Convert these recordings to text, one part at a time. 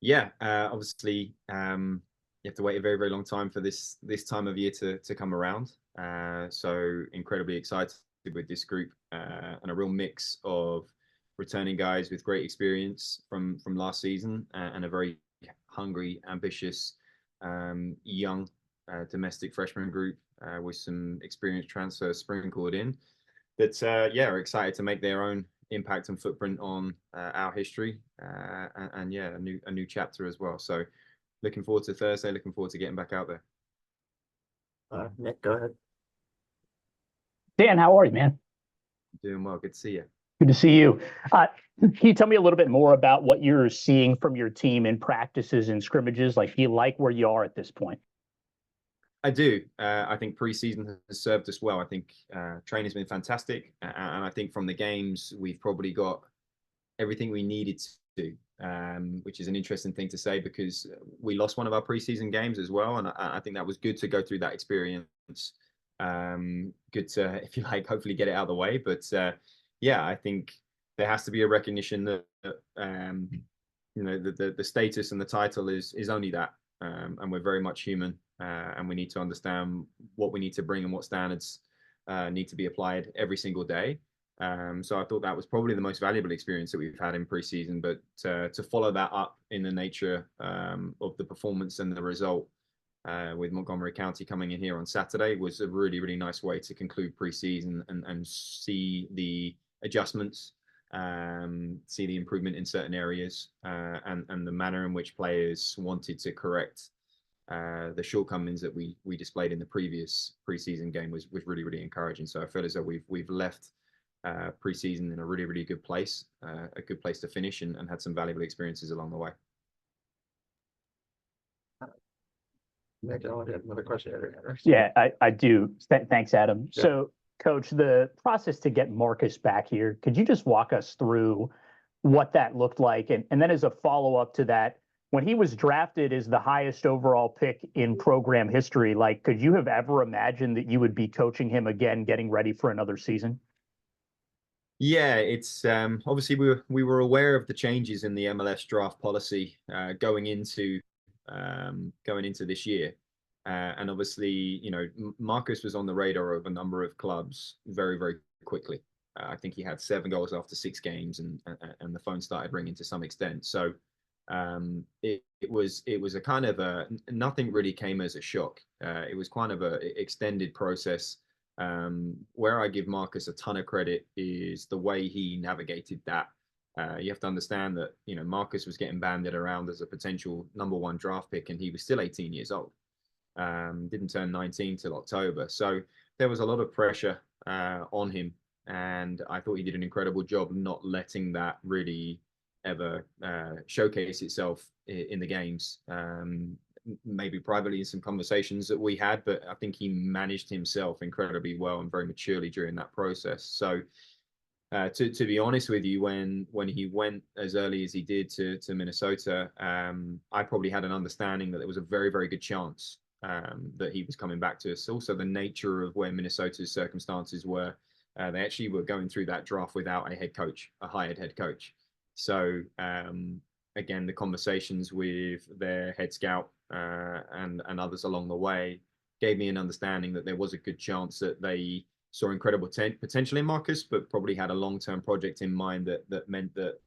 Yeah, obviously, you have to wait a very, very long time for this time of year to come around. So incredibly excited with this group and a real mix of returning guys with great experience from last season and a very hungry, ambitious, young domestic freshman group with some experience transfer sprinkled in. That yeah, are excited to make their own impact and footprint on our history, and yeah, a new chapter as well. So looking forward to Thursday. Looking forward to getting back out there. Nick, go ahead. Dan, how are you, man? Doing well. Good to see you. Good to see you. Can you tell me a little bit more about what you're seeing from your team in practices and scrimmages? Like, do you like where you are at this point? I do. I think preseason has served us well. I think training's been fantastic, and I think from the games we've probably got everything we needed to, which is an interesting thing to say because we lost one of our preseason games as well, and I think that was good to go through that experience. Good to, if you like, hopefully get it out of the way. But yeah, I think there has to be a recognition that you know the status and the title is only that, and we're very much human. And we need to understand what we need to bring and what standards need to be applied every single day. So I thought that was probably the most valuable experience that we've had in preseason. But to follow that up in the nature of the performance and the result with Montgomery County coming in here on Saturday was a really, really nice way to conclude preseason and see the adjustments, see the improvement in certain areas, and the manner in which players wanted to correct the shortcomings that we displayed in the previous preseason game was really, really encouraging. So I feel as though we've left preseason in a really, really good place, a good place to finish, and had some valuable experiences along the way. Nick, I want to have another question. Yeah, I do. Thanks, Adam. Yeah. So, Coach, the process to get Marcus back here, could you just walk us through what that looked like? And then as a follow-up to that, when he was drafted as the highest overall pick in program history, like, could you have ever imagined that you would be coaching him again, getting ready for another season? Yeah, it's obviously we were aware of the changes in the MLS draft policy going into this year, and obviously, you know, Marcus was on the radar of a number of clubs very, very quickly. I think he had 7 goals after 6 games, and the phone started ringing to some extent. So it was a kind of a, nothing really came as a shock. It was kind of a extended process. Where I give Marcus a ton of credit is the way he navigated that. You have to understand that, you know, Marcus was getting banded around as a potential #1 draft pick, and he was still 18 years old. Didn't turn 19 till October. So there was a lot of pressure on him. And I thought he did an incredible job not letting that really ever showcase itself in the games. Maybe privately in some conversations that we had, but I think he managed himself incredibly well and very maturely during that process. So to be honest with you, when he went as early as he did to Minnesota, I probably had an understanding that there was a very, very good chance that he was coming back to us. Also, the nature of where Minnesota's circumstances were, they actually were going through that draft without a head coach, a hired head coach. So again, the conversations with their head scout and others along the way gave me an understanding that there was a good chance that they saw incredible potential in Marcus, but probably had a long-term project in mind that meant that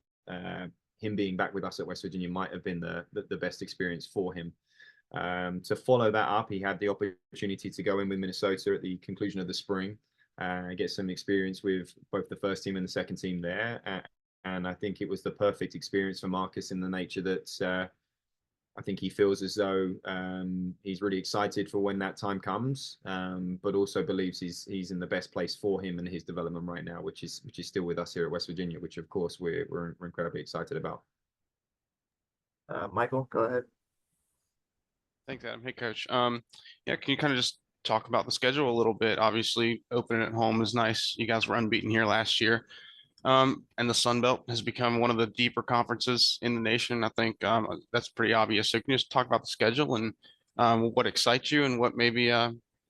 him being back with us at West Virginia might have been the best experience for him. To follow that up, he had the opportunity to go in with Minnesota at the conclusion of the spring, get some experience with both the first team and the second team there. And I think it was the perfect experience for Marcus in the nature that I think he feels as though he's really excited for when that time comes, but also believes he's in the best place for him and his development right now, which is still with us here at West Virginia, which of course we're incredibly excited about. Michael, go ahead. Thanks, Adam. Hey, Coach. Yeah, can you kind of just talk about the schedule a little bit? Obviously, opening at home is nice. You guys were unbeaten here last year. And the Sun Belt has become one of the deeper conferences in the nation. I think that's pretty obvious. So can you just talk about the schedule and what excites you and what maybe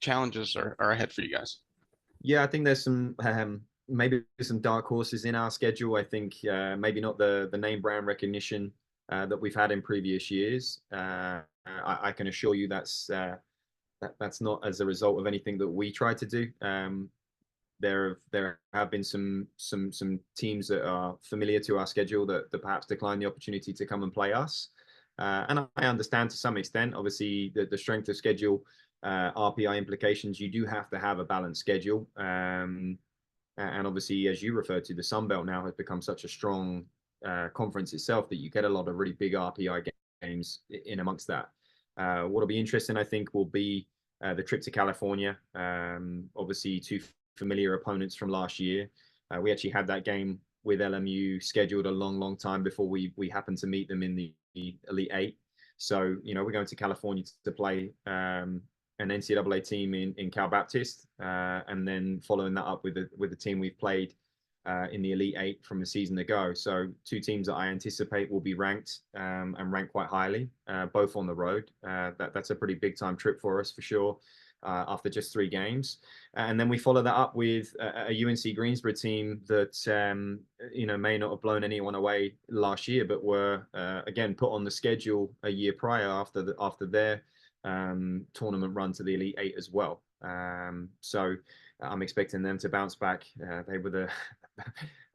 challenges are ahead for you guys? Yeah, I think there's some maybe some dark horses in our schedule. I think maybe not the name brand recognition that we've had in previous years. I can assure you that's not as a result of anything that we try to do. There have been some teams that are familiar to our schedule that perhaps decline the opportunity to come and play us. And I understand to some extent, obviously, the strength of schedule, RPI implications. You do have to have a balanced schedule. And obviously, as you referred to, the Sun Belt now has become such a strong conference itself that you get a lot of really big RPI games in amongst that. What'll be interesting, I think, will be the trip to California. Obviously, two familiar opponents from last year. We actually had that game with LMU scheduled a long time before we happened to meet them in the Elite Eight. So, we're going to California to play an NCAA team in Cal Baptist, and then following that up with the team we've played in the Elite Eight from a season ago. So two teams that I anticipate will be ranked and ranked quite highly, both on the road. That's a pretty big time trip for us for sure. After just 3 games, and then we follow that up with a UNC Greensboro team that may not have blown anyone away last year, but were again put on the schedule a year prior after their tournament run to the Elite Eight as well. So I'm expecting them to bounce back. They were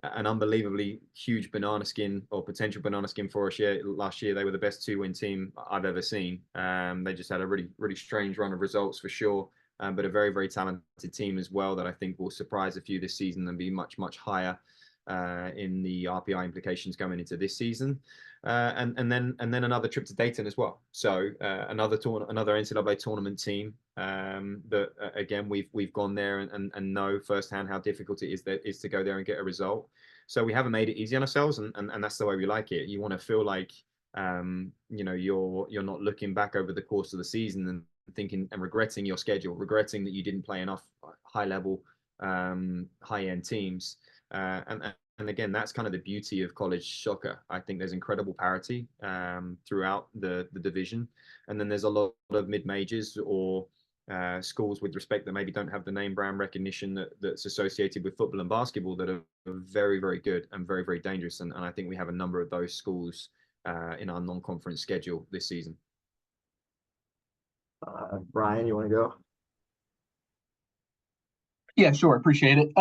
an unbelievably huge banana skin or potential banana skin for us last year. They were the best 2-win team I've ever seen. They just had a really strange run of results for sure, but a very talented team as well that I think will surprise a few this season and be much higher in the RPI implications going into this season. And then another trip to Dayton as well. So another NCAA tournament team that again we've gone there and know firsthand how difficult it is to go there and get a result. So we haven't made it easy on ourselves, and that's the way we like it. You want to feel like you're not looking back over the course of the season and thinking and regretting your schedule, regretting that you didn't play enough high level high end teams. And again, that's kind of the beauty of college soccer. I think there's incredible parity throughout the division. And then there's a lot of mid-majors or schools with respect that maybe don't have the name brand recognition that's associated with football and basketball that are very good and very dangerous. And I think we have a number of those schools in our non-conference schedule this season. Brian, you want to go? Yeah, sure. Appreciate it.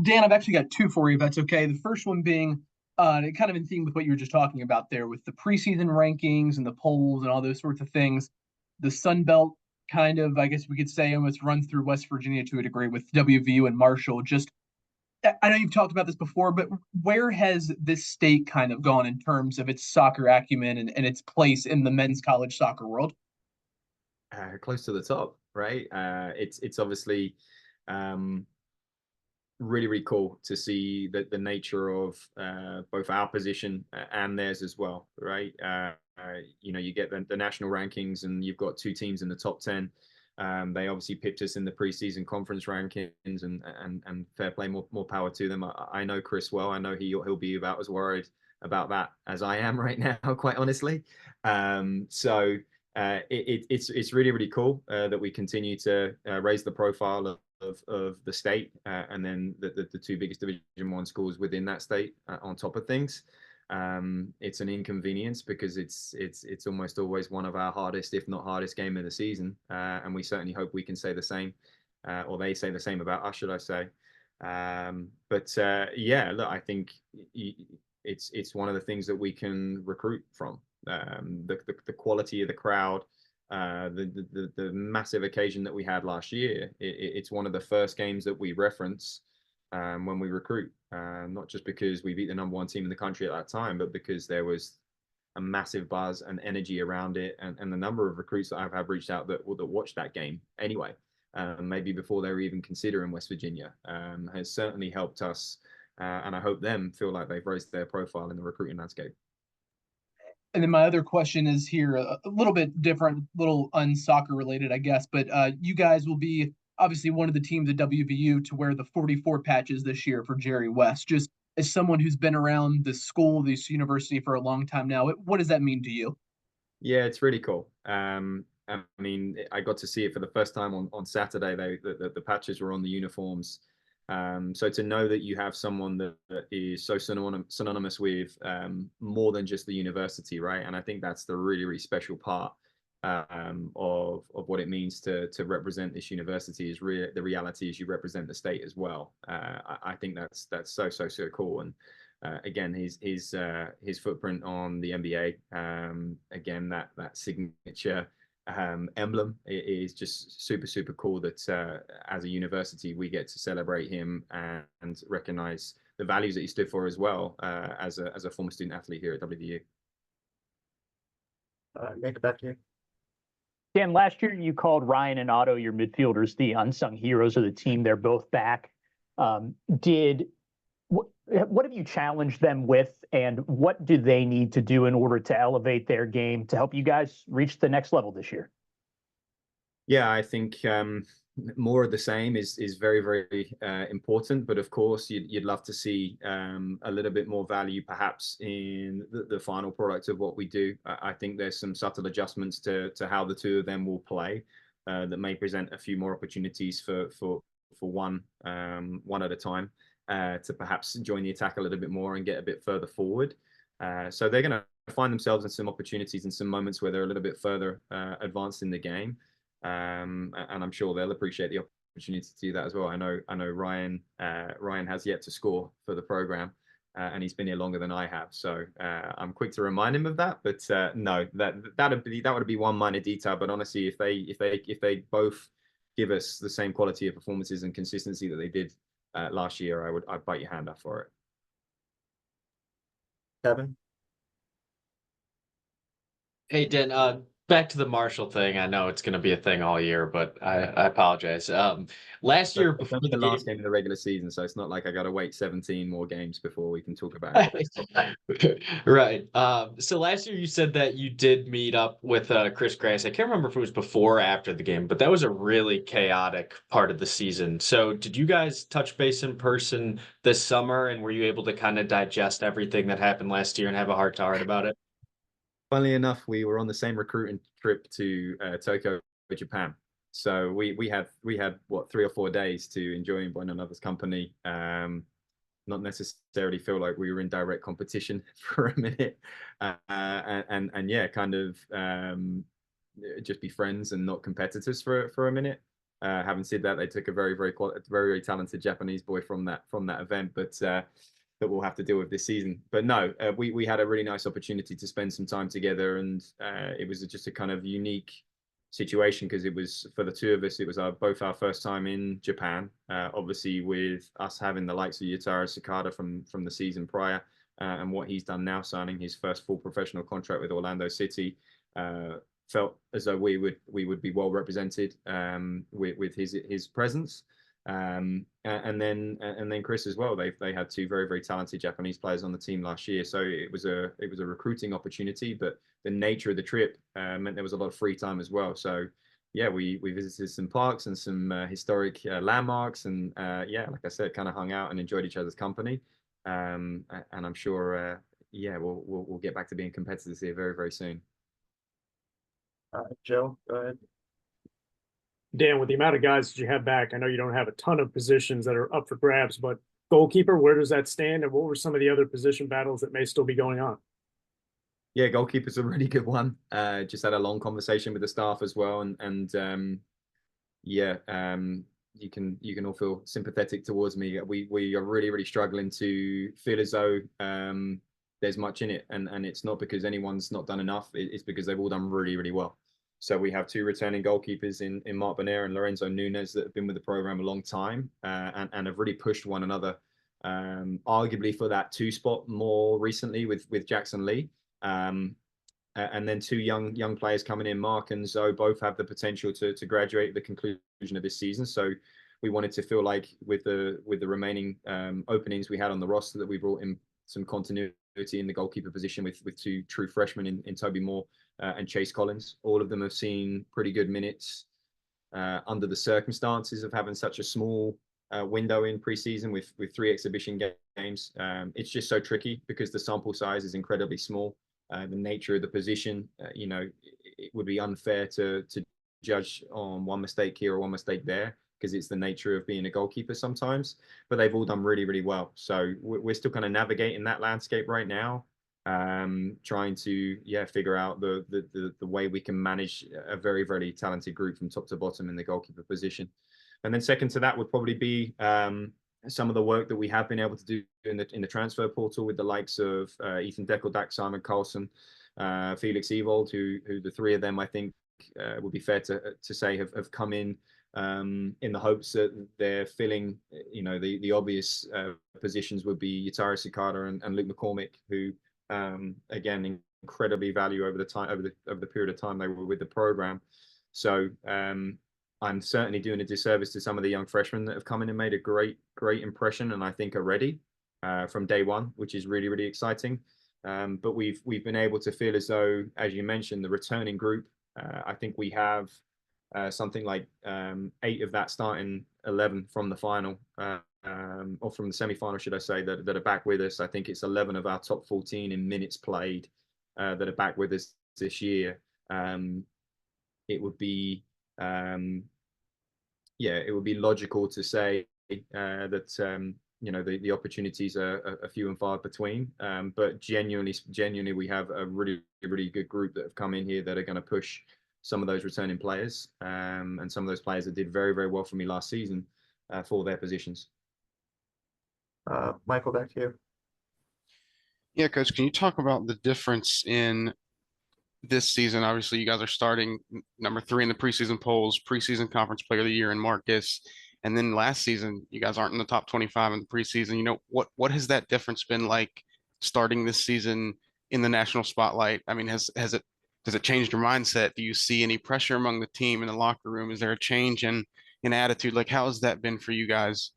Dan, I've actually got 2 for you, if that's okay. The first one being kind of in theme with what you were just talking about there with the preseason rankings and the polls and all those sorts of things. The Sun Belt kind of, I guess we could say, almost runs through West Virginia to a degree with WVU and Marshall. Just, I know you've talked about this before, but where has this state kind of gone in terms of its soccer acumen and its place in the men's college soccer world? Close to the top, right? It's obviously really cool to see the nature of both our position and theirs as well, right? You get the national rankings and you've got 2 teams in the top 10. They obviously pipped us in the preseason conference rankings and fair play, more power to them. I know Chris well. I know he'll be about as worried about that as I am right now, quite honestly. So it's really cool that we continue to raise the profile of the state and then the 2 biggest Division 1 schools within that state on top of things. It's an inconvenience because it's almost always one of our hardest, if not hardest, game of the season, and we certainly hope we can say the same, or they say the same about us, should I say. But yeah, look, I think it's one of the things that we can recruit from. The quality of the crowd, the massive occasion that we had last year. It's one of the first games that we reference when we recruit, not just because we beat the number 1 team in the country at that time, but because there was a massive buzz and energy around it, and the number of recruits that I've reached out that watched that game anyway, maybe before they were even considering West Virginia, has certainly helped us, and I hope them feel like they've raised their profile in the recruiting landscape. And then my other question is here a little bit different, little unsoccer related, I guess, but you guys will be obviously one of the teams at WVU to wear the 44 patches this year for Jerry West. Just as someone who's been around this school, this university for a long time now, what does that mean to you? Yeah, it's really cool. I mean, I got to see it for the first time on Saturday. The patches were on the uniforms. So to know that you have someone that is so synonymous with more than just the university, right? And I think that's the really, really special part of what it means to represent this university. Is the reality is you represent the state as well. I think that's so cool. And again, his footprint on the NBA, again, that signature emblem is just super cool that as a university we get to celebrate him and recognize the values that he stood for as well as a former student athlete here at WVU. Nick, back to you. Dan, last year you called Ryan and Otto, your midfielders, the unsung heroes of the team. They're both back. What have you challenged them with, and what do they need to do in order to elevate their game to help you guys reach the next level this year? Yeah, I think more of the same is very important. But of course, you'd love to see a little bit more value, perhaps in the final product of what we do. I think there's some subtle adjustments to how the two of them will play that may present a few more opportunities for one at a time to perhaps join the attack a little bit more and get a bit further forward. So they're going to find themselves in some opportunities and some moments where they're a little bit further advanced in the game. And I'm sure they'll appreciate the opportunity to do that as well. I know Ryan has yet to score for the program, and he's been here longer than I have. So I'm quick to remind him of that. But no, that would be one minor detail. But honestly, if they both give us the same quality of performances and consistency that they did last year, I'd bite your hand off for it. Kevin? Hey, Dan, back to the Marshall thing. I know it's going to be a thing all year, but I apologize. Last year before the last game of the regular season, so it's not like I got to wait 17 more games before we can talk about it. Right. So last year you said that you did meet up with Chris Grace. I can't remember if it was before or after the game, but that was a really chaotic part of the season. So did you guys touch base in person this summer, and were you able to kind of digest everything that happened last year and have a heart to heart about it? Funnily enough, we were on the same recruiting trip to Tokyo, Japan. So we had what 3 or 4 days to enjoy one another's company. Not necessarily feel like we were in direct competition for a minute, and yeah, kind of just be friends and not competitors for a minute. Having said that, they took a very talented Japanese boy from that event, but that we'll have to deal with this season. But no, we had a really nice opportunity to spend some time together, and it was just a kind of unique situation because it was, for the two of us, it was both our first time in Japan. Obviously, with us having the likes of Yutaro Sakata from the season prior, and what he's done now, signing his first full professional contract with Orlando City, felt as though we would be well represented with his presence. And then Chris as well. They had 2 very talented Japanese players on the team last year, so it was a recruiting opportunity. But the nature of the trip meant there was a lot of free time as well. So yeah, we visited some parks and some historic landmarks, and yeah, like I said, kind of hung out and enjoyed each other's company. And I'm sure yeah, we'll get back to being competitors here very soon. Joe, go ahead. Dan, with the amount of guys that you have back, I know you don't have a ton of positions that are up for grabs, but goalkeeper, where does that stand? And what were some of the other position battles that may still be going on? Yeah, goalkeeper's a really good one. Just had a long conversation with the staff as well, and yeah, you can all feel sympathetic towards me. We are really struggling to feel as though there's much in it, and it's not because anyone's not done enough. It's because they've all done really well. So we have 2 returning goalkeepers in Mark Bonaire and Lorenzo Nunes that have been with the program a long time and have really pushed one another, arguably for that 2 spot more recently with Jackson Lee. And then 2 young players coming in, Mark and Zoe, both have the potential to graduate at the conclusion of this season. So we wanted to feel like with the remaining openings we had on the roster that we brought in some continuity in the goalkeeper position with 2 true freshmen in Toby Moore and Chase Collins. All of them have seen pretty good minutes under the circumstances of having such a small window in preseason with 3 exhibition games. It's just so tricky because the sample size is incredibly small. The nature of the position, it would be unfair to judge on one mistake here or one mistake there. because it's the nature of being a goalkeeper sometimes. But they've all done really, really well. So we're still kind of navigating that landscape right now, trying to figure out the way we can manage a very, very talented group from top to bottom in the goalkeeper position. And then second to that would probably be some of the work that we have been able to do in the transfer portal with the likes of Ethan Deckeldack, Simon Carlson, Felix Evold, who the three of them I think would be fair to say have come in the hopes that they're filling, the obvious positions would be Yatara Sakata and Luke McCormick, who again incredibly value over the period of time they were with the program. So I'm certainly doing a disservice to some of the young freshmen that have come in and made a great impression, and I think are ready from day one, which is really, really exciting. But we've been able to feel as though, as you mentioned, the returning group. I think we have something like 8 of that starting 11 from the final, or from the semi-final, should I say, that are back with us. I think it's 11 of our top 14 in minutes played that are back with us this year. It would be logical to say that the opportunities are few and far between. But genuinely, we have a really, really good group that have come in here that are going to push some of those returning players, and some of those players that did very, very well for me last season for their positions. Michael, back to you. Yeah, Coach, can you talk about the difference in this season? Obviously, you guys are starting number 3 in the preseason polls, preseason conference player of the year in Marcus. And then last season, you guys aren't in the top 25 in the preseason. What has that difference been like starting this season in the national spotlight? I mean, has it changed your mindset? Do you see any pressure among the team in the locker room? Is there a change in attitude? Like, how has that been for you guys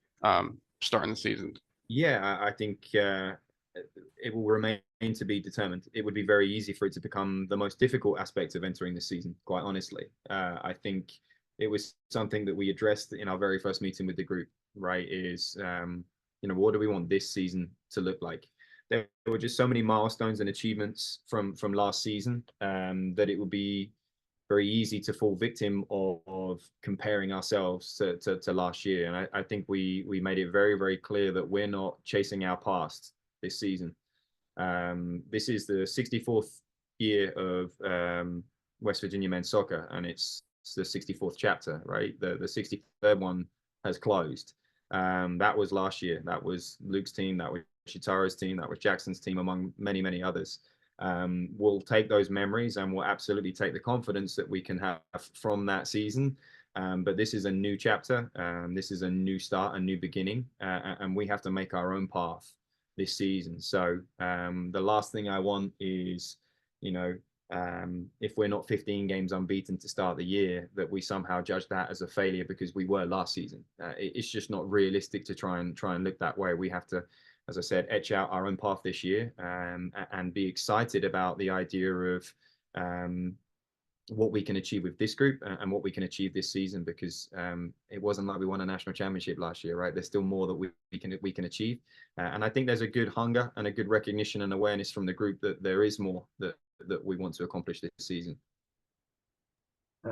starting the season? Yeah, I think it will remain to be determined. It would be very easy for it to become the most difficult aspect of entering the season, quite honestly. I think it was something that we addressed in our very first meeting with the group, right? Is, what do we want this season to look like? There were just so many milestones and achievements from last season that it would be very easy to fall victim of comparing ourselves to last year. And I think we made it very, very clear that we're not chasing our past this season. This is the 64th year of West Virginia men's soccer, and it's the 64th chapter, right? The 63rd one has closed. That was last year. That was Luke's team. That was Shitara's team. That was Jackson's team, among many, many others. We'll take those memories and we'll absolutely take the confidence that we can have from that season. But this is a new chapter. This is a new start, a new beginning, and we have to make our own path this season. So the last thing I want is, if we're not 15 games unbeaten to start the year, that we somehow judge that as a failure because we were last season. It's just not realistic to try and look that way. We have to, as I said, etch out our own path this year, and be excited about the idea of what we can achieve with this group and what we can achieve this season, because it wasn't like we won a national championship last year, right? There's still more that we can achieve, and I think there's a good hunger and a good recognition and awareness from the group that there is more that we want to accomplish this season.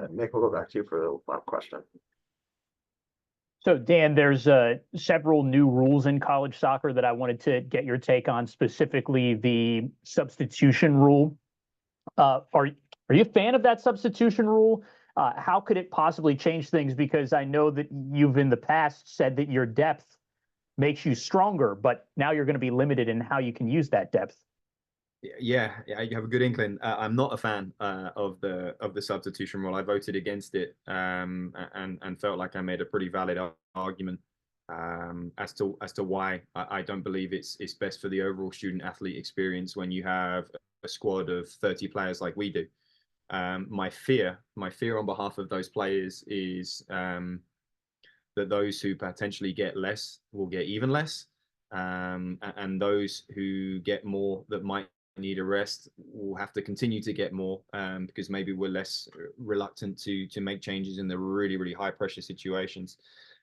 Nick, we'll go back to you for the last question. So, Dan, there's several new rules in college soccer that I wanted to get your take on, specifically the substitution rule. Are you a fan of that substitution rule? How could it possibly change things? Because I know that you've in the past said that your depth makes you stronger, but now you're going to be limited in how you can use that depth. Yeah, you have a good inkling. I'm not a fan of the substitution rule. I voted against it, and felt like I made a pretty valid argument as to why I don't believe it's best for the overall student athlete experience when you have a squad of 30 players like we do. My fear on behalf of those players is that those who potentially get less will get even less, and those who get more that might need a rest will have to continue to get more, because maybe we're less reluctant to make changes in the really, really high pressure situations.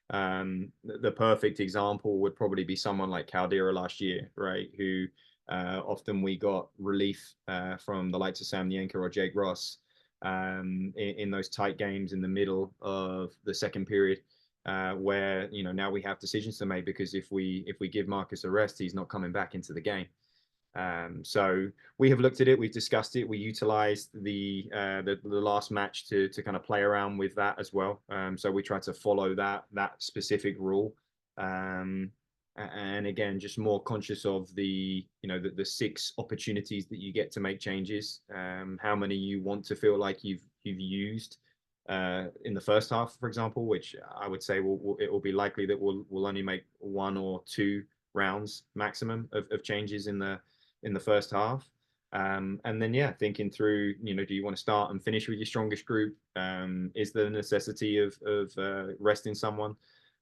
The perfect example would probably be someone like Caldera last year, right? Who often we got relief from the likes of Sam Nienka or Jake Ross in those tight games in the middle of the second period. where now we have decisions to make, because if we give Marcus a rest, he's not coming back into the game. So we have looked at it, we've discussed it, we utilized the last match to kind of play around with that as well. So we try to follow that specific rule. And again, just more conscious of the 6 opportunities that you get to make changes, how many you want to feel like you've used in the first half, for example, which I would say it will be likely that we'll only make 1 or 2 rounds maximum of changes in the first half. And then thinking through, do you want to start and finish with your strongest group? Is there a necessity of resting someone?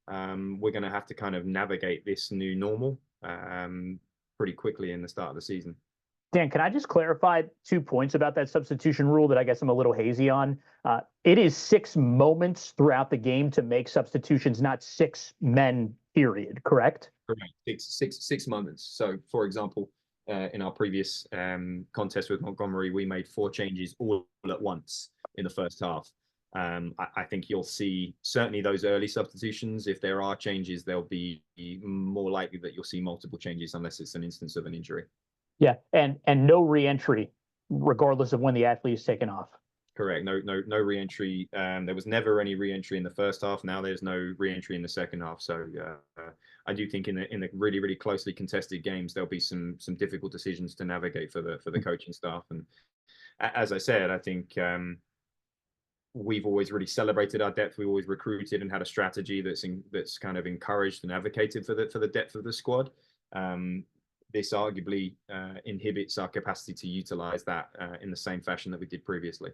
We're going to have to kind of navigate this new normal pretty quickly in the start of the season. Dan, can I just clarify 2 points about that substitution rule that I guess I'm a little hazy on? It is 6 moments throughout the game to make substitutions, not 6 men, period, correct? Correct. Six moments. So, for example, in our previous contest with Montgomery, we made 4 changes all at once in the first half. I think you'll see certainly those early substitutions. If there are changes, they'll be more likely that you'll see multiple changes unless it's an instance of an injury. Yeah, and no re-entry, regardless of when the athlete is taken off. Correct. No re-entry. There was never any re-entry in the first half. Now there's no re-entry in the second half. So I do think in the really, really closely contested games, there'll be some difficult decisions to navigate for the coaching staff. And as I said, I think we've always really celebrated our depth. We always recruited and had a strategy that's kind of encouraged and advocated for the depth of the squad. This arguably inhibits our capacity to utilize that in the same fashion that we did previously.